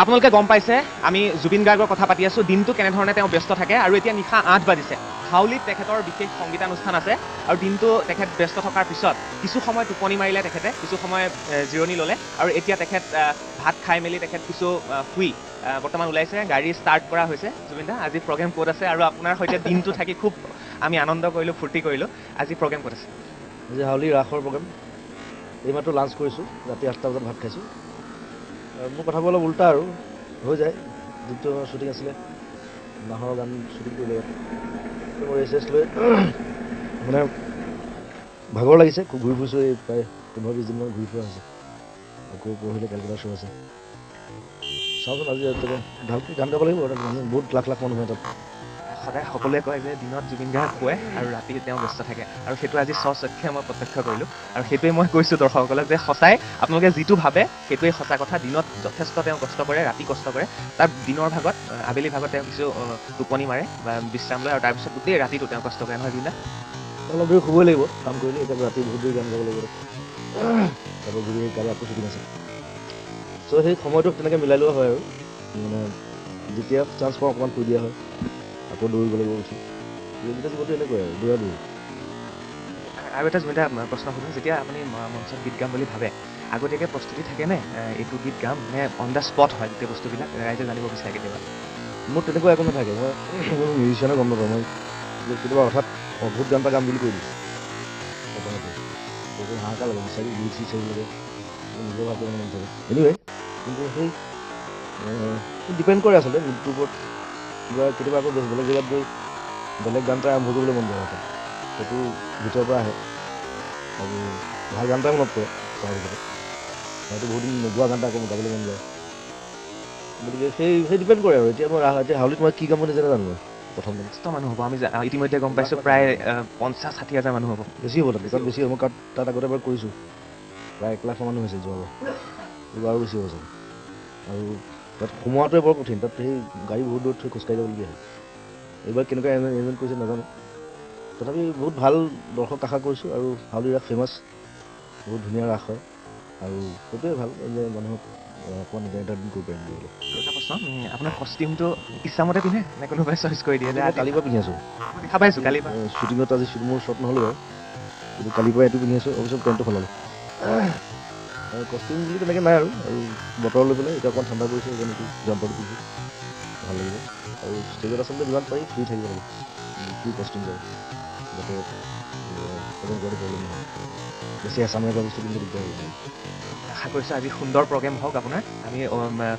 আপোনালোকে গম পাইছে আমি জুবিন গাৰ্গৰ কথা পাতি আছোঁ, দিনটো কেনেধৰণে তেওঁ ব্যস্ত থাকে। আৰু এতিয়া নিশা 8 বাজিছে, হাউলিত তেখেতৰ বিশেষ সংগীতানুষ্ঠান আছে। আৰু দিনটো তেখেত ব্যস্ত থকাৰ পিছত কিছু সময় টোপনি মাৰিলে তেখেতে, কিছু সময় জিৰণি ল'লে। আৰু এতিয়া তেখেত ভাত খাই মেলি তেখেত কিছু শুই বৰ্তমান ওলাইছে, গাড়ী ষ্টাৰ্ট কৰা হৈছে। জুবিন দা, আজি প্ৰগ্ৰেম ক'ত আছে? আৰু আপোনাৰ সৈতে দিনটো থাকি খুব আমি আনন্দ কৰিলোঁ, ফূৰ্তি কৰিলোঁ। আজি প্ৰগ্ৰেম ক'ত আছে? আজি হাউলি ৰাসৰ প্ৰগ্ৰেম। এইমাত্ৰ লাঞ্চ কৰিছোঁ, ৰাতি 8টা বজাত ভাত খাইছোঁ। মোৰ কথাবোৰ অলপ উল্টা আৰু হৈ যায়। যিটো শ্বুটিং আছিলে, নাহৰ গান শ্বুটিং কৰিলে ইয়াত, মই ৰেষ্ট লৈ মানে ভাগৰ লাগিছে, খুব ঘূৰি ফুৰিছোঁ। এই প্ৰায় 15-20 দিনমান ঘূৰি ফুৰা হৈছে। আকৌ পৰহিলে কেলকাতা শ্ব' আছে। চাওঁচোন আজি ভালকৈ গান গাব লাগিব। মানুহ বহুত লাখ লাখ মানুহ হয় তাত। সদায় সকলোৱে কয় যে দিনত জুবিন গাৰ্গ শুৱে আৰু ৰাতি তেওঁ ব্যস্ত থাকে, আৰু সেইটো আজি স্বচক্ষে মই প্ৰত্যক্ষ কৰিলোঁ। আৰু সেইটোৱে মই কৈছোঁ দৰ্শকসকলক যে সঁচাই আপোনালোকে যিটো ভাবে সেইটোৱে সঁচা কথা। দিনত যথেষ্ট তেওঁ কষ্ট কৰে, ৰাতি কষ্ট কৰে, তাৰ দিনৰ ভাগত আবেলি ভাগত তেওঁ কিছু টোপনি মাৰে বা বিশ্ৰাম লয়, আৰু তাৰপিছত গোটেই ৰাতিটো তেওঁ কষ্ট কৰে, নহয় দিনা? অলপ দেৰি শুবই লাগিব কাম কৰিলে। এতিয়া ৰাতি বহুত দেৰি গান গাব লাগিব, তাৰপৰা ঘূৰি গাড়ী আকৌ শ্বুটিং আছে। চ' সেই সময়টো তেনেকৈ মিলাই লোৱা হয়। আৰু মানে যেতিয়া চান্স পাওঁ অকণমান শুই দিয়া হয়, আকৌ দৌৰিব লাগিব উঠি। এইকেইটা জীৱনটো এনেকুৱাই আৰু দৌৰা দৌৰি। আৰু এটা জুবিন দা প্ৰশ্ন সুধোঁ, যেতিয়া আপুনি মঞ্চত গীত গাম বুলি ভাবে, আগতীয়াকৈ প্ৰস্তুতি থাকেনে? এইটো গীত গাম নে অন দ্য স্পট হয় গোটেই বস্তুবিলাক? ৰাইজে জানিব বিচাৰে কেতিয়াবা। মোৰ তেনেকুৱা একো নাথাকে। মই মিউজিচিয়ানে গম নাপাওঁ। মই কেতিয়াবা হঠাৎ অদ্ভুত গান এটা গাম বুলি কৈ দিছোঁ প্ৰথমতে, হাহাকাৰ লাগে, বিচাৰি বিচাৰি লাগে, নিজৰ ভাৱে মন থাকে। এনিৱে, কিন্তু সেই ডিপেণ্ড কৰে আচলতে মুডটোৰ ওপৰত। কেতিয়াবা আকৌ বেলেগ জেগাত গৈ বেলেগ গান এটা আৰম্ভ কৰিবলৈ মন যায় হঠাৎ, সেইটো ভিতৰৰ পৰা আহে। আৰু ভাল গান এটা মনত পৰে তাৰ ভিতৰত, হয়তো বহুত দিন নোগোৱা গান এটা আকৌ গাবলৈ মন যায়। গতিকে সেই ডিপেণ্ড কৰে। আৰু এতিয়া মই এতিয়া হাউলিত মই কি গাম নিজে নাজানো। প্ৰথম যথেষ্ট মানুহ হ'ব, আমি ইতিমধ্যে গম পাইছোঁ, প্ৰায় 50-60 হাজাৰ মানুহ হ'ব। বেছি হ'ব তাত, তাত বেছি হ'ব। মই তাত আগতে এবাৰ কৰিছোঁ, প্ৰায় 1 লাখ মানুহ হৈছে যোৱাবাৰ, এইবাৰ আৰু বেছি হ'ব চাগে। আৰু তাত সোমোৱাটোৱে বৰ কঠিন, তাত সেই গাড়ী বহুত দূৰত থৈ খোজকাঢ়ি যাবলগীয়া হয়। এইবাৰ কেনেকুৱা এৰেঞ্জমেণ্ট কৰিছে নাজানো, তথাপি বহুত ভাল দৰ্শক আশা কৰিছোঁ। আৰু হাউলি ৰাস ফেমাছ, বহুত ধুনীয়া ৰাস হয়। আৰু সেইটোৱে ভাল যে মানুহক অকণমান এণ্টাৰটেইন কৰিব পাৰিম বুলি। এটা প্ৰশ্ন, আপোনাৰ কষ্টিউমটো ইচ্ছামতে পিন্ধে নে কোনোবাই চইচ কৰি দিয়ে? কালিৰ পৰা পিন্ধি আছোঁ, দেখা পাইছোঁ কালিৰ পৰা। শ্বুটিঙত আজি মোৰ শ্বট নহ'লে বাৰু, কিন্তু কালিৰ পৰা এইটো পিন্ধি আছোঁ। অৱশ্যে পেণ্টটো সলালোঁ। আৰু কষ্টিউম বুলি তেনেকৈ নাই। আৰু বতৰ লৈ পেলাই এতিয়া অকণমান ঠাণ্ডা পৰিছে, যেনেকৈ জাম্পাৰটো পিন্ধি ভাল লাগিব। আৰু ষ্টেজত আচলতে যিমান পাৰি ফ্ৰী থাকিব লাগে, ফ্ৰী কষ্টিউম যায়, যাতে প্ৰব্লেম নহয়। বেছি হেঁচা মাৰি বস্তু পিন্ধি দিগদাৰ হৈ যায়। আশা কৰিছোঁ আজি সুন্দৰ প্ৰগ্ৰেম হওক আপোনাৰ। আমি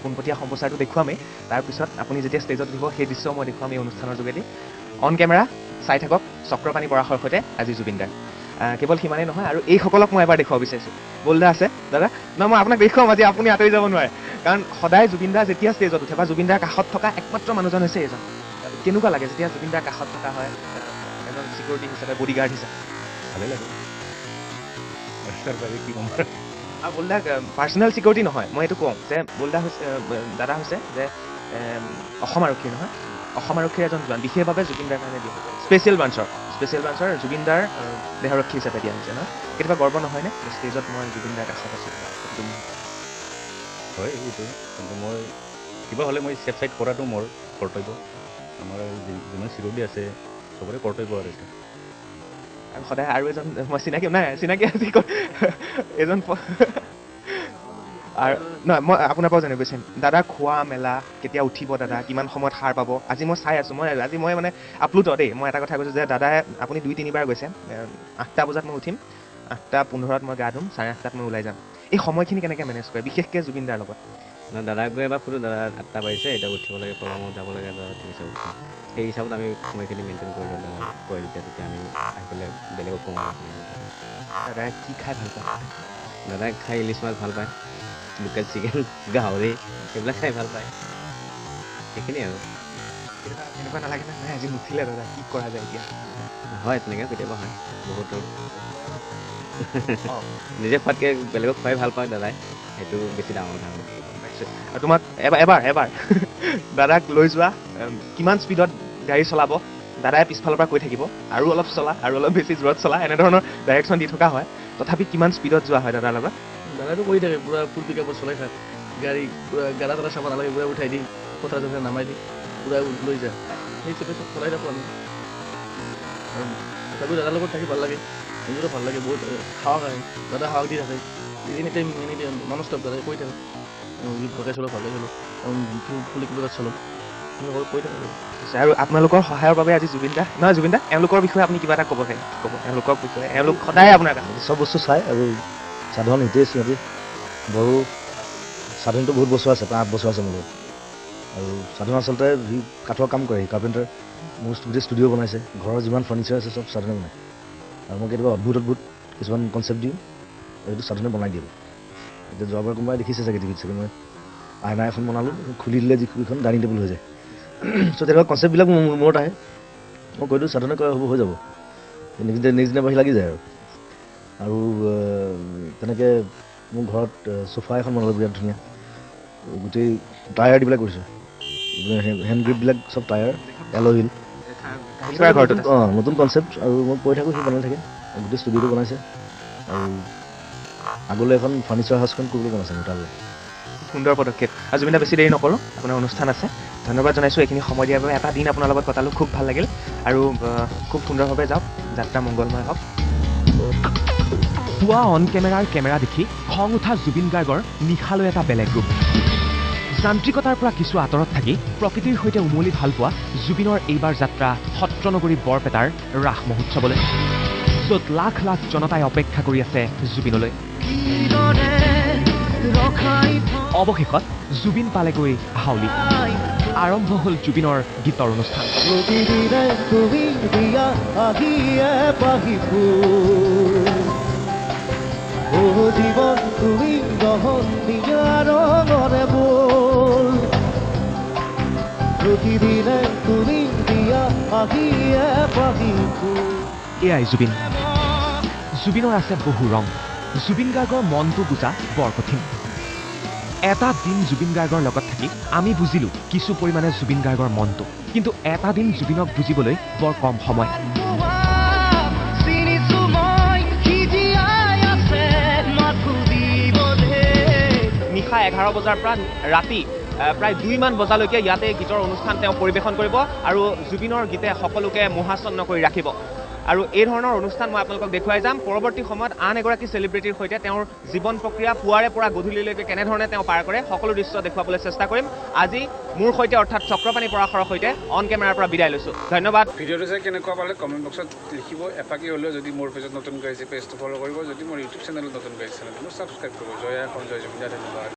পোনপটীয়া সম্প্ৰচাৰটো দেখুৱামেই, তাৰপিছত আপুনি যেতিয়া ষ্টেজত উঠিব সেই দৃশ্যও মই দেখুৱাম এই অনুষ্ঠানৰ যোগেদি। অন কেমেৰা চাই থাকক চক্ৰপাণি পৰাশৰ সৈতে আজি জুবিন গাৰ্গ। কেৱল সিমানেই নহয়, আৰু এইসকলক মই এবাৰ দেখুৱাব বিচাৰিছোঁ। বলদা আছে দাদা? নহয়, মই আপোনাক দেখুৱাম আজি, আপুনি আঁতৰি যাব নোৱাৰে। কাৰণ সদায় জুবিন দা যেতিয়া ষ্টেজত উঠে বা জুবিন দাৰ কাষত থকা একমাত্ৰ মানুহজন হৈছে এইজন। কেনেকুৱা লাগে যেতিয়া জুবিন দাৰ কাষত থকা হয় এজন ছিকিউৰিটি হিচাপে, বডিগাৰ্ড হিচাপে? ভালেই লাগে। কি ক'ম আৰু বলদা পাৰ্চনেল ছিকিউৰিটি নহয়, মই এইটো কওঁ যে বলদা হৈছে, দাদা হৈছে যে অসম আৰক্ষীৰ নহয়, অসম আৰক্ষীৰ এজন জোৱান, বিশেষভাৱে জুবিন দাৰ কাৰণে দিয়া স্পেচিয়েল ব্ৰাঞ্চৰ স্পেচিয়েল ব্ৰাঞ্চৰ জুবিনদাৰ দেহৰক্ষী হিচাপে দিয়া হৈছে ন কেতিয়াবা গৰ্ব নহয়নে ষ্টেজত মই জুবিনদাৰ কাষত আছোঁ হয় এইটো কিন্তু মই কিবা হ'লে মই ছেফ চাইড কৰাটো মোৰ কৰ্তব্য আমাৰ যিমান চিৰদি আছে চবৰে কৰ্তব্য আৰু আৰু সদায় আৰু এজন মই চিনাকি নাই চিনাকি আজি এজন আৰু নহয় মই আপোনাৰ পৰা জানিব বিচাৰিম দাদা খোৱা মেলা কেতিয়া উঠিব দাদা কিমান সময়ত সাৰ পাব আজি মই চাই আছোঁ আজি মই মানে আপলোডত দেই মই এটা কথা কৈছোঁ যে দাদাই আপুনি 2-3 বাৰ গৈছে 8টা বজাত মই উঠিম 8:15 মই গা ধুম 8:30 মই ওলাই যাম এই সময়খিনি কেনেকৈ মেনেজ কৰে বিশেষকৈ জুবিনদাৰ লগত দাদাক গৈ এবাৰ ফুটো দাদা 8টা বাজিছে এতিয়া উঠিব লাগে প্ৰগ্ৰামত যাব লাগে দাদা ঠিক আছে সেই হিচাপত আমি সময়খিনি মেইনটেইন কৰি লওঁ দাদা কয় তেতিয়া আমি আহি পেলাই বেলেগক কওঁ দাদাই কি খাই ভাল পায় দাদাই খাই ইলিচ মাছ ভাল পায় লোকেল চিকেন গাহৰি সেইবিলাক খাই ভাল পায় সেইখিনিয়ে আৰু এনেকুৱা নালাগে নাই আজি নুঠিলে দাদা কি কৰা যায় এতিয়া হয় তেনেকৈ কেতিয়াবা হয় বহুতো নিজে খোৱাতকৈ বেলেগক খুৱাই ভাল পায় দাদাই সেইটো বেছি ডাঙৰ কথা আৰু তোমাক এবাৰ দাদাক লৈ যোৱা কিমান স্পীডত গাড়ী চলাব দাদাই পিছফালৰ পৰা কৈ থাকিব আৰু অলপ চলা আৰু অলপ বেছি জোৰত চলা এনেধৰণৰ ডাইৰেকশ্যন দি থকা হয় তথাপি কিমান স্পীডত যোৱা হয় দাদাৰ লগত দাদাইতো কৰি থাকে পুৰা ফুল পিকআপত চলাই থাক গাড়ী গাড়া তাড়া চাব নালাগে পুৰা উঠাই দি কথা চথা নামাই দি পুৰা লৈ যায় সেই চবে চব চলাই থাকোঁ আমি আৰু তথাপিও দাদাৰ লগত থাকি ভাল লাগে নিজৰো ভাল লাগে বহুত সাহস আহে দাদা সাহস দি থাকে এনি টাইম নন ষ্টপ দাদাই কৈ থাকে ভালকৈ চলো ফুল পিকআপত চলো কৈ থাকে আৰু আপোনালোকৰ সহায়ৰ বাবে আজি জুবিনদা এওঁলোকৰ বিষয়ে আপুনি কিবা এটা ক'ব এওঁলোকৰ বিষয়ে এওঁলোক সদায় আপোনাৰ কাষত চব বস্তু চাই আৰু সাধাৰণ হিতেশ সিহঁতি বড়ো স্বাধীনটো বহুত বছৰ আছে প্ৰায় 8 বছৰ আছে মোৰ লগত আৰু স্বাধীন আচলতে সি কাঠৰ কাম কৰে কাৰ্পেণ্টাৰ মোৰ গোটেই ষ্টুডিঅ' বনাইছে ঘৰৰ যিমান ফাৰ্নিচাৰ আছে চব স্বাধীনে বনায় আৰু মই কেতিয়াবা অদ্ভুত কিছুমান কনচেপ্ট দিওঁ সেইটো স্বাধীনে বনাই দিব এতিয়া যোৱাবাৰ কোনোবাই দেখিছে চাগে টিভিত চাগে মই আইনা এখন বনালোঁ খুলি দিলে যিখন ডাইনিং টেবুল হৈ যায় চ' তেনেকুৱা কনচেপ্টবিলাক মোৰ মূৰত আহে মই কৈ দিওঁ স্বাধীনে কৰা হ'ব হৈ যাব নেক্সট দিনা বাঢ়ি লাগি যায় আৰু তেনেকৈ মোৰ ঘৰত চোফা এখন বনালোঁ বিৰাট ধুনীয়া গোটেই টায়াৰ দি পেলাই কৰিছোঁ হেণ্ড গ্ৰিপবিলাক চব টায়াৰ এল'হিল নতুন কনচেপ্ট আৰু মই কৈ থাকোঁ সি বনাই থাকে গোটেই ষ্টুডিঅ'টো বনাইছে আৰু আগলৈ এখন ফাৰ্নিচাৰ হাউচখন কৰিবলৈ বনাইছে মোৰ তালৈ সুন্দৰ পদক্ষেপ আৰু জুবিনদা বেছি দেৰি নকৰোঁ আপোনাৰ অনুষ্ঠান আছে ধন্যবাদ জনাইছোঁ এইখিনি সময় দিয়াৰ বাবে এটা দিন আপোনাৰ লগত কটালোঁ খুব ভাল লাগিল আৰু খুব সুন্দৰভাৱে যাওক যাত্ৰা মংগলময় হওক পুৱা অন কেমেৰা দেখি খং উঠা জুবিন গাৰ্গৰ নিশালৈ এটা বেলেগ ৰূপ যান্ত্ৰিকতাৰ পৰা কিছু আঁতৰত থাকি প্ৰকৃতিৰ সৈতে উমলি ভাল পোৱা জুবিনৰ এইবাৰ যাত্ৰা সত্ৰনগৰী বৰপেটাৰ ৰাস মহোৎসৱলৈ য'ত লাখ লাখ জনতাই অপেক্ষা কৰি আছে জুবিনলৈ অৱশেষত জুবিন পালেগৈ হাউলি আৰম্ভ হ'ল জুবিনৰ গীতৰ অনুষ্ঠান এয়াই জুবিনৰ আছে বহু ৰং জুবিন গাৰ্গৰ মনটো বুজা বৰ কঠিন এটা দিন জুবিন গাৰ্গৰ লগত থাকি আমি বুজিলোঁ কিছু পৰিমাণে জুবিন গাৰ্গৰ মনটো কিন্তু এটা দিন জুবিনক বুজিবলৈ বৰ কম সময় নিশা 11 বজাৰ পৰা ৰাতি প্ৰায় 2মান বজালৈকে ইয়াতে গীতৰ অনুষ্ঠান তেওঁ পৰিৱেশন কৰিব আৰু জুবিনৰ গীতে সকলোকে মোহাচ্ছন্ন কৰি ৰাখিব আৰু এই ধৰণৰ অনুষ্ঠান মই আপোনালোকক দেখুৱাই যাম পৰৱৰ্তী সময়ত আন এগৰাকী চেলিব্ৰিটিৰ সৈতে তেওঁৰ জীৱন প্ৰক্ৰিয়া পুৱাৰে পৰা গধূলিলৈকে কেনেধৰণে তেওঁ পাৰ কৰে সকলো দৃশ্য দেখুৱাবলৈ চেষ্টা কৰিম আজি মোৰ সৈতে অৰ্থাৎ চক্ৰপাণী পৰাশৰৰ সৈতে অন কেমেৰাৰ পৰা বিদায় লৈছোঁ ধন্যবাদ ভিডিঅ'টো চাই কেনেকুৱা পালে কমেণ্ট বক্সত লিখিব এপাকি হ'লেও যদি মোৰ পেজত নতুনকৈ আহিছে পেজটো ফ'ল' কৰিব যদি মোৰ ইউটিউব চেনেলত নতুনকৈ আহিছে চেনেলটো ছাবস্ক্ৰাইব কৰিব জয় জুবিন ধন্যবাদ